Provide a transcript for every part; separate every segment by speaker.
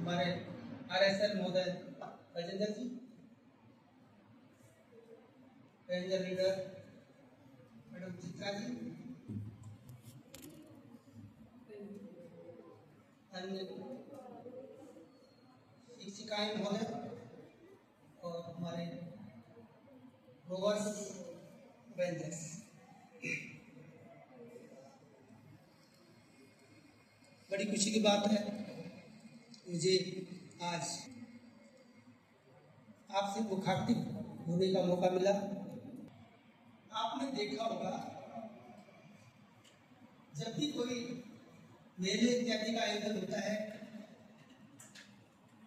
Speaker 1: हमारे RSL महोदय राजेंद्र जी, ranger leader madam Chitra ji, अन्य शिक्षिकाएं महोदय और हमारे रोवर्स रेंजर्स, बड़ी खुशी की बात है मुझे आज आपसे मुखातिब होने का मौका मिला। आपने देखा होगा जब भी कोई मेले इत्यादि का आयोजन होता है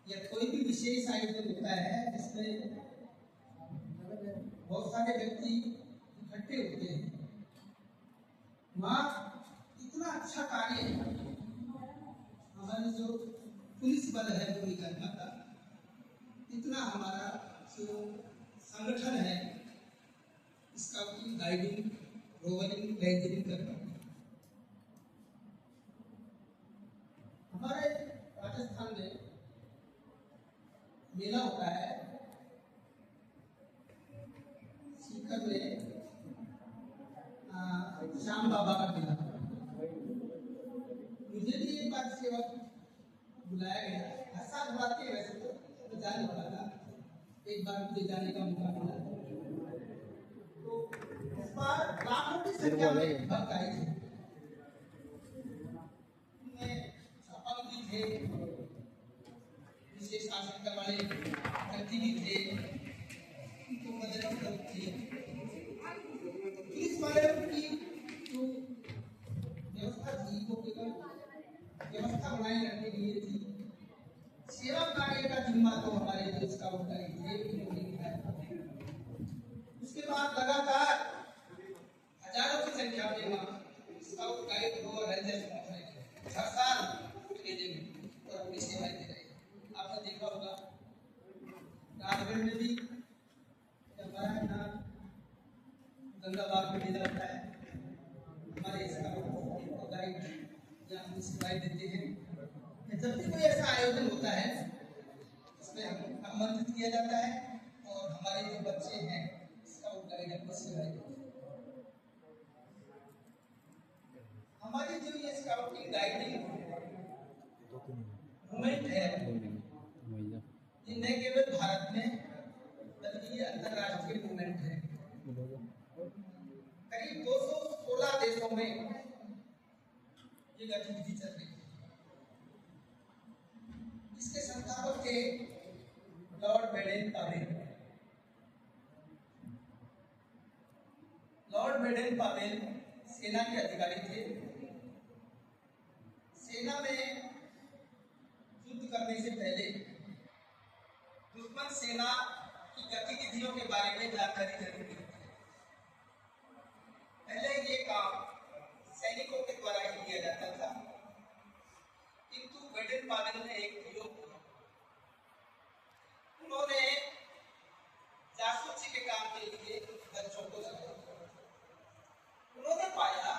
Speaker 1: या कोई भी विशेष आयोजन होता है जिसमें बहुत सारे व्यक्ति इकट्ठे होते हैं, वहाँ इतना अच्छा कार्य हमारे जो पुलिस बल है वो नहीं कर पाता, इतना हमारा जो संगठन है स्काउटिंग, गाइडिंग, रोवरिंग, रेंजरिंग कर पाता है। हमारे राजस्थान में मेला होता है सीकर में, श्याम बाबा का मेला। मुझे भी एक बार सेवा बुलाया गया, हर साल बुलाते हैं वैसे तो जाने वाला था, एक बार मुझे जाने का मौका मिला। तो इस बार लाखों की संख्या में भक्त आए थे, उनमें सपन भी थे, विशेष आसन वाले व्यक्ति भी थे, उनको मदद की जरूरत थी। पुलिस वाले की जो व्यवस्था थी वो केवल व्यवस्था बनाए रखने के लिए थी, सेवा कार्य का जिम्मा तो हमारे जो स्काउट गाइड थे उन्होंने निभाया। उसके बाद लगातार हजारों की संख्या में वहाँ स्काउट गाइड और रेंजर्स हर साल मेले में और अपनी सेवाएं दे रहे हैं। आपने देखा होगा राजगढ़ में भी जब यहाँ गंगाबाग में मेला होता है, हमारे स्काउट गाइड यहाँ हमें सेवाएं देते हैं। जब भी कोई ऐसा आयोजन होता है इसमें हम आमंत्रित किया जाता है और हमारे जो बच्चे हैं स्काउट गाइड अपनी सेवाएं देते हैं। हमारी जो ये स्काउटिंग गाइडिंग मूवमेंट है ये न केवल भारत में बल्कि ये अंतर्राष्ट्रीय मूवमेंट है। करीब 216 देशों में ये गतिविधि चल रही है। इसके संस्थापक थे Lord Baden Powell. Lord Baden Powell सेना के अधिकारी थे। सेना में युद्ध करने से पहले दुश्मन सेना की गतिविधियों के बारे में जानकारी जरूरी होती है। पहले ये काम सैनिकों के द्वारा ही किया जाता था, किंतु बेडेन पावेल ने एक प्रयोग किया। उन्होंने जासूसी के काम के लिए बच्चों को लगाया। उन्होंने पाया,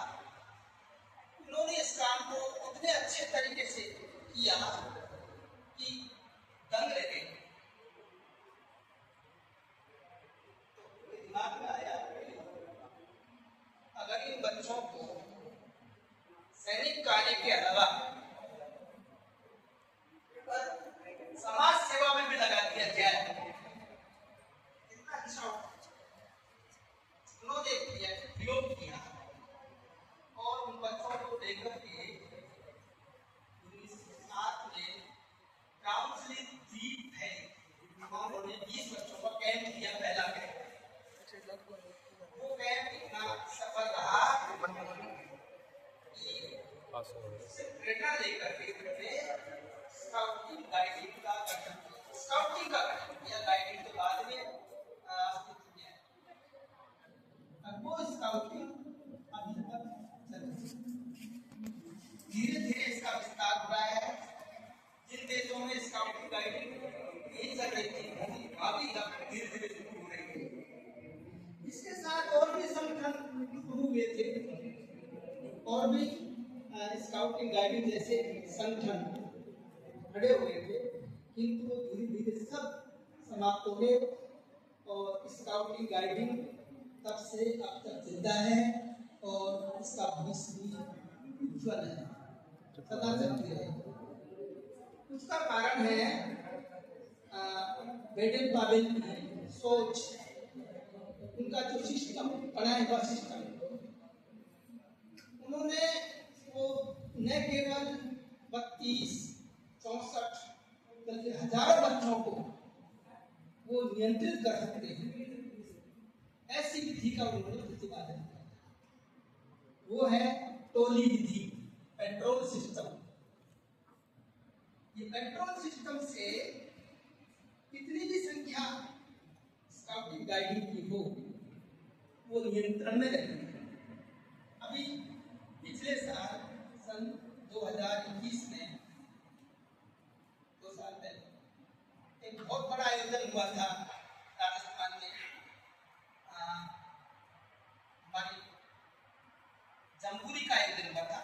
Speaker 1: उन्होंने इस काम को इतने अच्छे तरीके से किया कि दंग रह गए। दिमाग में आया अगर इन बच्चों को सैनिक कार्य के अलावा समाज सेवा में भी लगा दिया जाए कितना अच्छा होगा। उन्होंने प्रयोग किया और उन बच्चों को लेकर के 1907 में काउंसिल द्वीप है, उन्होंने 20 बच्चों का कैंप किया, पहला कैंप। वो कैंप इतना सफल रहा कि प्रेरणा लेकर के स्काउटिंग गाइडिंग का गठन किया। स्काउटिंग का गठन किया, गाइडिंग तो बाद में अस्तित्व में आया। अब वो स्काउटिंग अभी तक चल रही है। धीरे धीरे इसका विस्तार हो रहा है। जिन देशों में स्काउटिंग गाइडिंग नहीं चल रही थी अभी धीरे धीरे शुरू हो रही है। इसके साथ और भी संगठन शुरू हुए थे और भी स्काउटिंग गाइडिंग जैसे संगठन खड़े हुए थे, किंतु वो धीरे धीरे सब समाप्त हो गए। और स्काउटिंग गाइडिंग तब से अब तक जिंदा है और इसका भविष्य भी उज्ज्वल है, सदा चलती है। उसका कारण है बेडन पावेल की सोच, उनका जो सिस्टम, पढ़ाई का सिस्टम, उन्होंने वो न केवल 32, 64 बल्कि हजारों बच्चों को वो नियंत्रित कर सकते हैं, ऐसी विधि का उन्होंने प्रतिपादन किया। वो है टोली विधि, कंट्रोल सिस्टम। ये कंट्रोल सिस्टम से कितनी भी संख्या स्काउटिंग गाइडिंग की हो, वो नियंत्रण में रहेगी। अभी पिछले साल सन 2021 में, 2 साल पहले, एक बहुत बड़ा आयोजन हुआ था राजस्थान में। हमारी जम्बूरी का आयोजन हुआ था,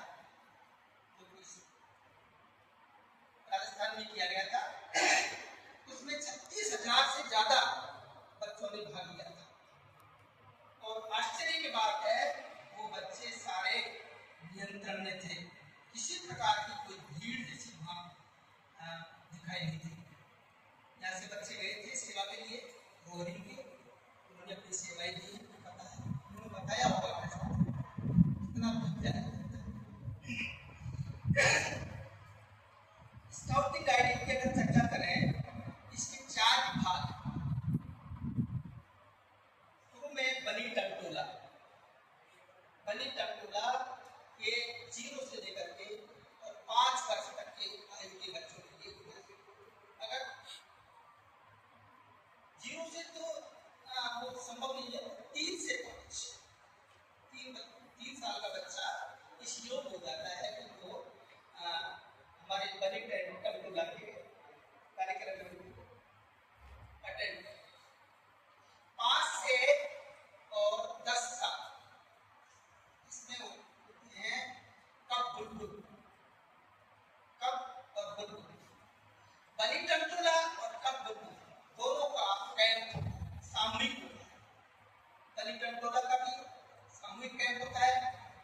Speaker 1: राजस्थान में किया गया था। उसमें 36,000 से ज्यादा बच्चों ने भाग लिया था। और आश्चर्य की बात है, वो बच्चे सारे नियंत्रण में थे, किसी प्रकार की कोई भीड़ जैसी वहां दिखाई नहीं थी। यहाँ से बच्चे गए थे सेवा के लिए, रोहरिंग के, उन्होंने अपनी सेवाएं दी, पता है उन्होंने बताया होगा कितना भव्य है। स्काउटिंग गाइडिंग की अगर चर्चा करें, इसके 4 विभाग। शुरू में बनी टंटोला, बनी टंटोला के 0 से लेकर के और 5 वर्ष तक के आयु के बच्चों के लिए। अगर 0 से तो वो संभव नहीं है, 3 से 5, 3 साल का बच्चा इस योग हो जाता है कि वो हमारे बनी टंटोला के कार्यक्रम में अटेंड। 5 से और 10 साल इसमें होते हैं कब बुलबुल, कब और बुलबुल। बनी टंटोला और कब बुलबुल दोनों का कैंप सामूहिक होता है। बनी टंटोला का भी सामूहिक कैंप होता है,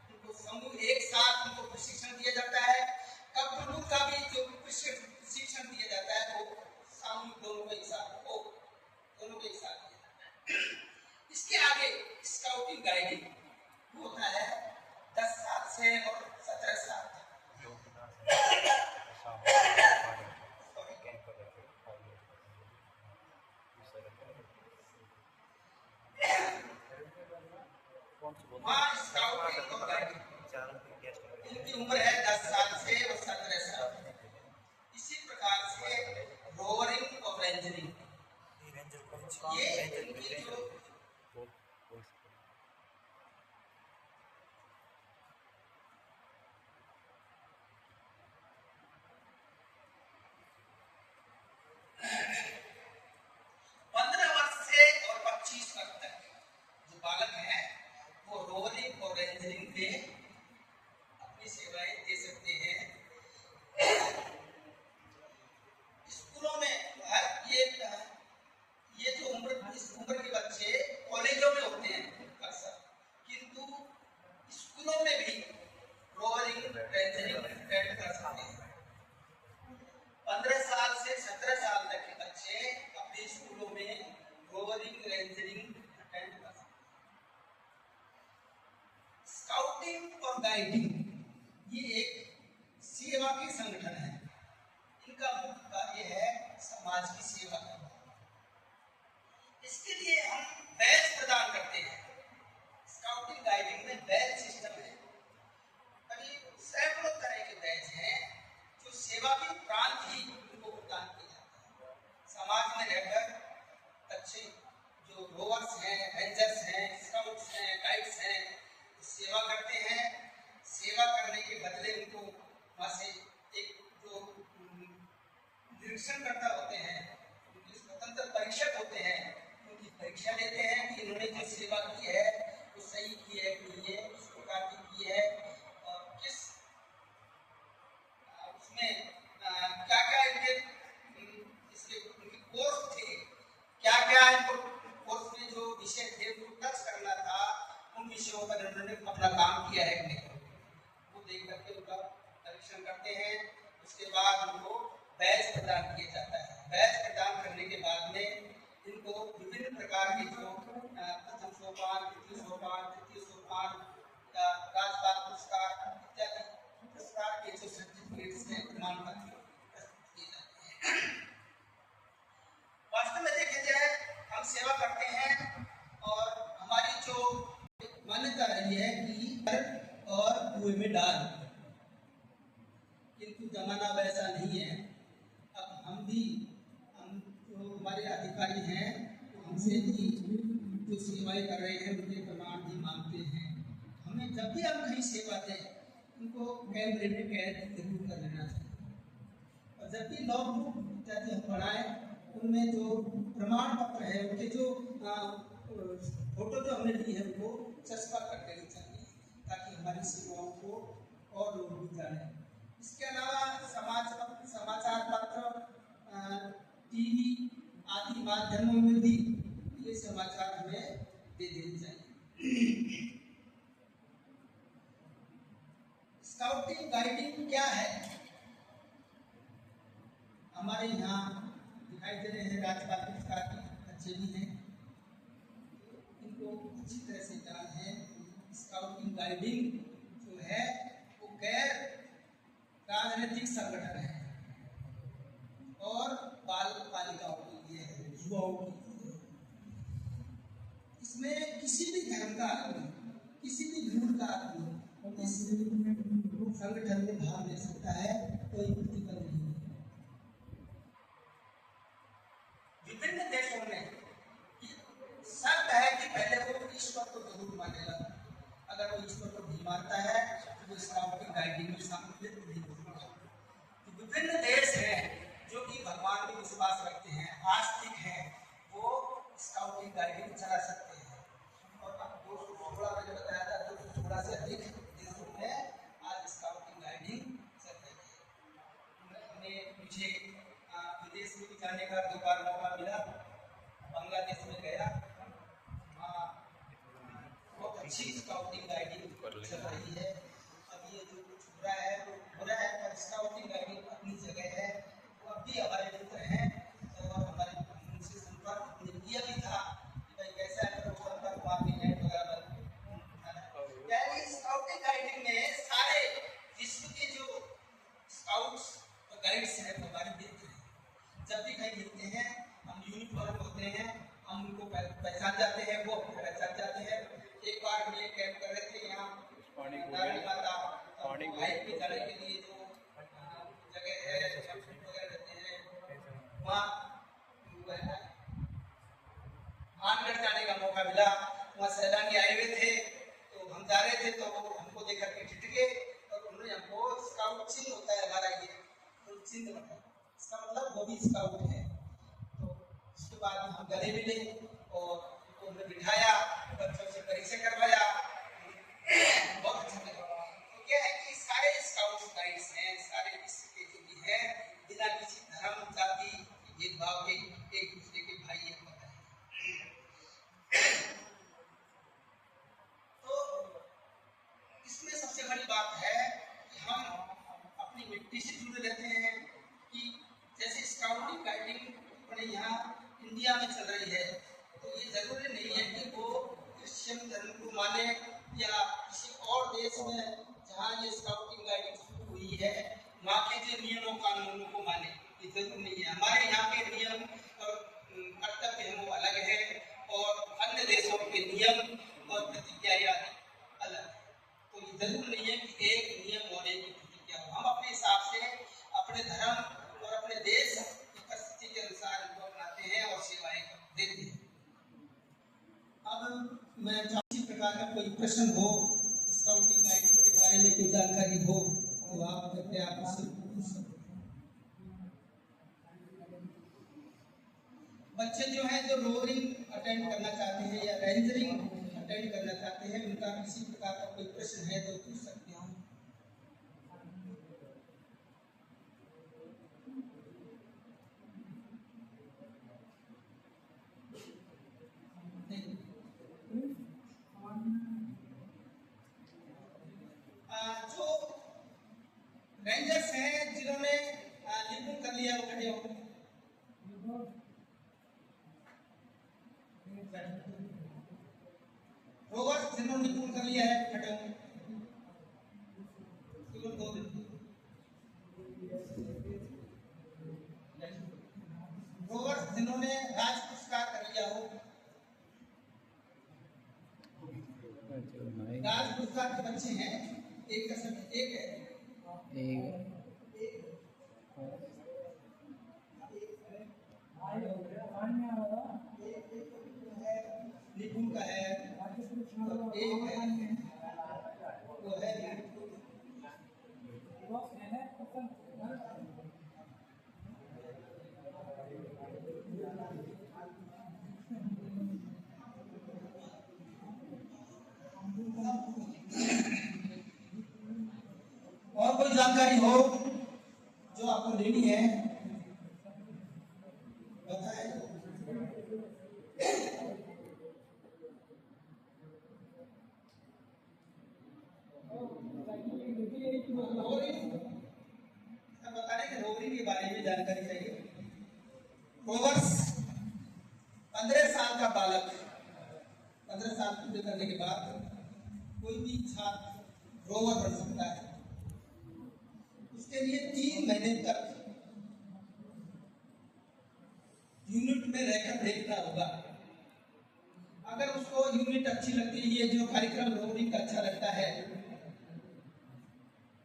Speaker 1: उनको समूह एक साथ उनको प्रशिक्षण दिया जाता है। कब बुलबुल का भी जो प्रशिक्षण दिया जाता है वो सामूहिक दोनों के साथ दिया जाता है। इसके आगे स्काउटिंग गाइडिंग होता है 10 साल से और 17 साल तक। वहाँ स्काउटिंग और गाइडिंग इनकी उम्र है 10 साल से और 17 साल। इसी प्रकार से रोवरिंग और रेंजरिंग, ये इनकी जो 15 वर्ष से और 25 वर्ष तक जो बालक हैं वो रोवरिंग और रेंजरिंग पे अपनी सेवाएं दे सकते हैं। स्कूलों में ये जो इस उम्र के बच्चे कॉलेजों में होते हैं अक्सर, किंतु स्कूलों में भी रोवरिंग रेंजरिंग अटेंड कर सकते हैं। 15 साल से 17 साल तक के बच्चे अपने स्कूलों में रोवरिंग रेंजरिंग अटेंड कर सकते हैं। स्काउटिंग और गाइडिंग ये एक सेवा के संगठन है। इनका मुख्य कार्य है समाज की सेवा करना। इसके लिए हम बैच प्रदान करते हैं। स्काउटिंग गाइडिंग में बैच सिस्टम है। करीब सैकड़ों तरह के बैच हैं जो सेवा की प्रांत ही उनको प्रदान किया जाता है। समाज में रहकर अच्छे जो रोवर्स हैं, रेंजर्स हैं, स्काउट्स हैं, गाइड्स हैं, सेवा करते हैं। सेवा करने के बदले उनको वहाँ से एक जो निरीक्षणकर्ता होते हैं, उनके स्वतंत्र परीक्षक होते हैं, उनकी परीक्षा लेते हैं कि इन्होंने जो सेवा की है वो सही की है कि नहीं है, किस प्रकार की है और किस उसमें क्या क्या पुरस्कार के जो प्रथम सोपान, द्वितीय सोपान, तृतीय सोपान, राजपाल पुरस्कार इत्यादि पुरस्कार के जो सर्टिफिकेट्स हैं, प्रमाण पत्र प्रस्तुत किए जाते हैं। वास्तव में देखा जाए हम सेवा करते हैं और हमारी जो मान्यता रही है कि और कुएं में डाल, किंतु जमाना वैसा नहीं है। अब हम जो हमारे अधिकारी हैं तो हमसे भी जो सेवाएं कर रहे हैं उनके प्रमाण भी मांगते हैं। हमें जब भी हम कहीं सेवा दें उनको कैमरे में कैद जरूर कर लेना चाहिए, और जब भी लॉग बुक इत्यादि हम पढ़ाएं उनमें जो प्रमाण पत्र है, उनके जो फोटो जो हमने ली है उनको चस्पा कर देनी चाहिए, ताकि हमारी सेवाओं को और लोग भी जानें। इसके अलावा समाचार पत्र, टीवी आदि माध्यमों में भी ये समाचार हमें दे देने चाहिए। स्काउटिंग गाइडिंग क्या है? हमारे यहाँ दिखाई दे रहे हैं राजपाल पुरस्कार के बच्चे भी हैं, इनको अच्छी तरह से जान है। स्काउटिंग गाइडिंग जो है वो गैर राजनीतिक संगठन है और बाल बालिकाओं के लिए है, युवाओं के लिए। इसमें किसी भी धर्म का आदमी, किसी भी धर्म का आदमी इस संगठन में भाग ले सकता है, कोई प्रतिबंध नहीं है। विभिन्न देशों में शर्त है कि पहले वो ईश्वर को जरूर मानेगा। अगर वो ईश्वर को नहीं मानता है तो वो स्काउटिंग गाइडिंग में सम्मिलित नहीं होगा। तो विभिन्न देश हैं जो कि भगवान में विश्वास रखते हैं, आस्तिक हैं, वो स्काउटिंग गाइडिंग चला सकते हैं। और अब 216 मैंने बताया था, 216 से अधिक देशों में आज स्काउटिंग गाइडिंग चल रही है। मुझे विदेश में भी जाने का 2 बार मौका मिला। बांग्लादेश में गया, वहाँ बहुत अच्छी स्काउटिंग गाइडिंग चल रही है। अब ये जो कुछ हो रहा है वो हो रहा है, पर स्काउटिंग गाइडिंग अपनी जगह है। वो अब भी हमारे मित्र हैं और हमारे उनसे संपर्क हमने किया भी था कि भाई कैसा है, तो संपर्क वहाँ पे नेट वगैरह पर। यानी स्काउटिंग गाइडिंग में सारे विश्व के जो स्काउट्स और गाइड्स हैं वो हमारे मित्र हैं। जब भी कहीं मिलते हैं हम यूनिफॉर्म होते हैं, हम उनको पहचान जाते हैं, वो हमको पहचान जाते हैं। एक बार हम ये कैंप कर रहे थे यहाँ नारायणी माता हाइट पे जाने के लिए जो जगह है वगैरह रहते हैं, वहाँ मानगढ़ जाने का मौका मिला। वहाँ सैलानी आए हुए थे, तो हम जा रहे थे तो हमको देख करके ठिठके और उन्होंने हमको स्काउट चिन्ह होता है हमारा, ये तो चिन्ह बताया, इसका मतलब वो भी स्काउट है। तो उसके बाद हम गले मिले और उन्होंने बिठाया, बच्चों से परिचय करवाया, बहुत अच्छा लगा। तो क्या है कि सारे स्काउट्स गाइड्स हैं, सारे विश्व के जो भी हैं, बिना किसी धर्म जाति भेदभाव के एक दूसरे के भाई हैं। तो इसमें सबसे बड़ी बात है कि हम अपनी मिट्टी से जुड़े रहते हैं। कि जैसे स्काउटिंग गाइडिंग अपने यहाँ इंडिया में चल रही है, तो ये जरूरी नहीं है कि वो क्रिश्चियन धर्म को माने या किसी और देश में जहाँ ये स्काउटिंग गाइडिंग शुरू हुई है वहाँ के जो नियमों कानूनों को माने, ये जरूरी नहीं है। हमारे यहाँ के नियम और कर्तव्य हैं वो अलग है और अन्य देशों के नियम और प्रतिज्ञा अलग है। तो ये जरूरी नहीं है कि एक नियम और एक प्रतिज्ञा हो। हम अपने हिसाब से अपने धर्म और अपने देश की परिस्थिति के अनुसार इनको अपनाते हैं और सेवाएं देते हैं। अब मैं किसी प्रकार का कोई प्रश्न हो, स्काउटिंग गाइडिंग के बारे में कोई जानकारी हो तो आप कृपया आपसे पूछ सकते हैं। बच्चे जो हैं जो रोवरिंग अटेंड करना चाहते हैं या रेंजरिंग अटेंड करना चाहते हैं, उनका किसी प्रकार का कोई प्रश्न है तो पूछ सकते हैं। जो रेंजर्स हैं जिन्होंने निपुण कर लिया वो खड़े हो। रोवर्स जिन्होंने निपुण कर लिया है, हटो केवल 2 दिन। रोवर्स जिन्होंने राज पुरस्कार कर लिया हो, राज पुरस्कार के बच्चे हैं, एक का समय एक है, निपुण का है, एक है वो है और कोई जानकारी हो जो आपको लेनी है बताएं। बताने के रोवरी के बारे में जानकारी चाहिए। रोवर्स 15 साल का बालक, 15 साल पूरे करने के बाद कोई भी छात्र रोवर बन सकता है। उसके लिए 3 महीने तक यूनिट में रहकर देखना होगा। अगर उसको यूनिट अच्छी लगती है, ये जो कार्यक्रम रोवरिंग का अच्छा लगता है,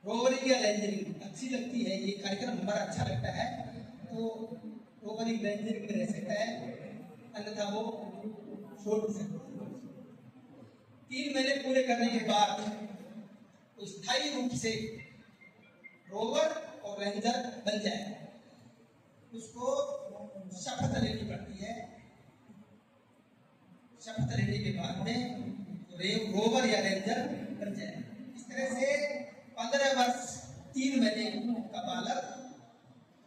Speaker 1: रोवरिंग या रेंजरिंग अच्छी लगती है, ये कार्यक्रम हमारा अच्छा लगता है, तो रोवरिंग रेंजरिंग में रह सकता है, अन्यथा वो छोड़ सकता है। 3 महीने पूरे करने के बाद स्थायी रूप से रोवर और रेंजर बन जाए। उसको शपथ लेनी पड़ती है। शपथ लेने के बाद में रोवर या रेंजर बन जाए। इस तरह से 15 वर्ष 3 महीने का बालक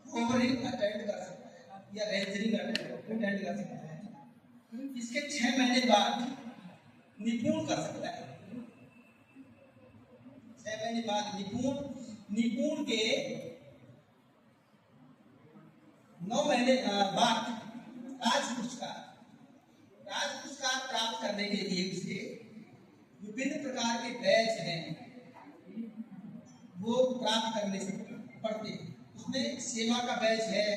Speaker 1: रोवरिंग अटेंड कर सकता है या रेंजरिंग अटेंड कर सकता है। इसके 6 महीने बाद निपुण कर सकता है। 6 महीने बाद निपुण के 9 महीने बाद राज पुरस्कार प्राप्त करने के लिए उसे विभिन्न प्रकार के बैच हैं, वो प्राप्त करने से पड़ते हैं। उसमें सेवा का बैच है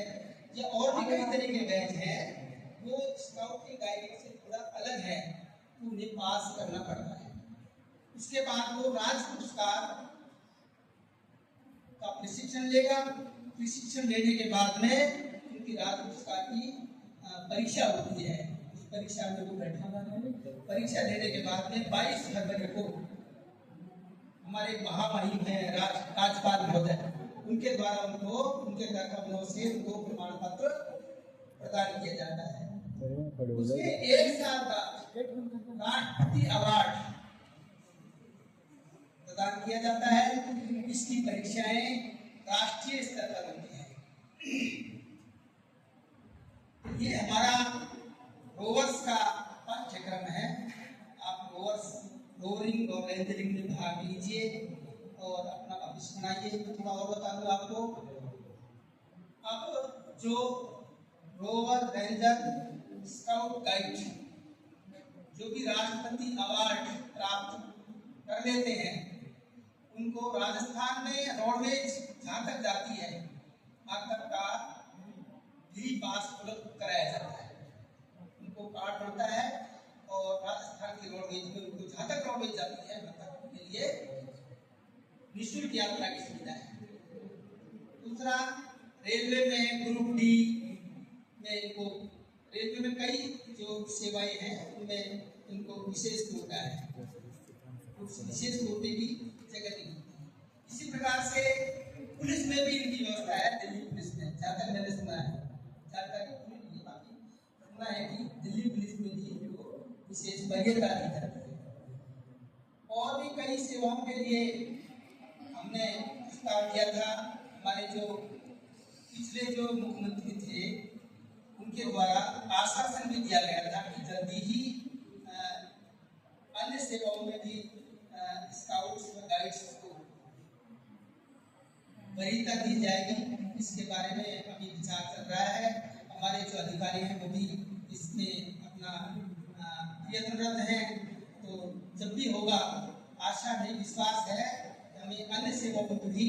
Speaker 1: या और भी कई तरह के बैच हैं, वो स्काउट के गाइडेंस से थोड़ा अलग है, तो उन्हें पास करना पड़ता है। उसके बाद वो राज पुरस्कार का प्रशिक्षण लेगा। प्रशिक्षण लेने के बाद में उनकी राज पुरस्कार की परीक्षा होती है। उस परीक्षा में वो बैठा है। परीक्षा लेने के बाद में 22 फरवरी को हमारे महामहिम हैं राजपाल महोदय, उनके द्वारा उनको उनके कर्तव्यों से उनको प्रमाण पत्र प्रदान किया जाता है। उसके 1 साल बाद राष्ट्रपति अवार्ड प्रदान किया जाता है। इसकी परीक्षाएं राष्ट्रीय स्तर पर होती है। ये हमारा रोवर्स का पाठ्यक्रम है। आप रोवरिंग और रेंजरिंग में भाग लीजिए और अपना भविष्य बनाइए। थोड़ा और बता दूं आपको, अब जो रोवर, रेंजर, स्काउट, गाइड जो भी राष्ट्रपति अवार्ड प्राप्त कर लेते हैं, उनको राजस्थान में रोडवेज जहाँ तक जाती है वहाँ तक का फ्री पास उपलब्ध कराया जाता है। उनको कार्ड मिलता है और राजस्थान की रोडवेज में उनको जहाँ तक रोडवेज जाती है वहाँ तक के लिए निःशुल्क यात्रा की सुविधा है। दूसरा, रेलवे में ग्रुप डी में इनको, रेलवे में कई जो सेवाएं हैं उनमें इनको विशेष कोटा है, उस विशेष कोटे की जगह नहीं होती है। इसी प्रकार से पुलिस में भी इनकी व्यवस्था है। दिल्ली पुलिस में जहाँ तक मैंने सुना है, सुना है कि दिल्ली पुलिस में भी इनको विशेष वरीयता दी जाती है। और भी कई सेवाओं के लिए हमने प्रस्ताव किया था। हमारे जो पिछले जो मुख्यमंत्री थे उनके द्वारा आश्वासन भी दिया गया था कि जल्दी ही अन्य सेवाओं में भी स्काउट्स और गाइड्स को वरीयता दी जाएगी। इसके बारे में अभी विचार चल रहा है। हमारे जो अधिकारी हैं वो भी इसमें अपना प्रयत्नरत हैं। तो जब भी होगा, आशा नहीं विश्वास है कि हमें अन्य सेवकों को भी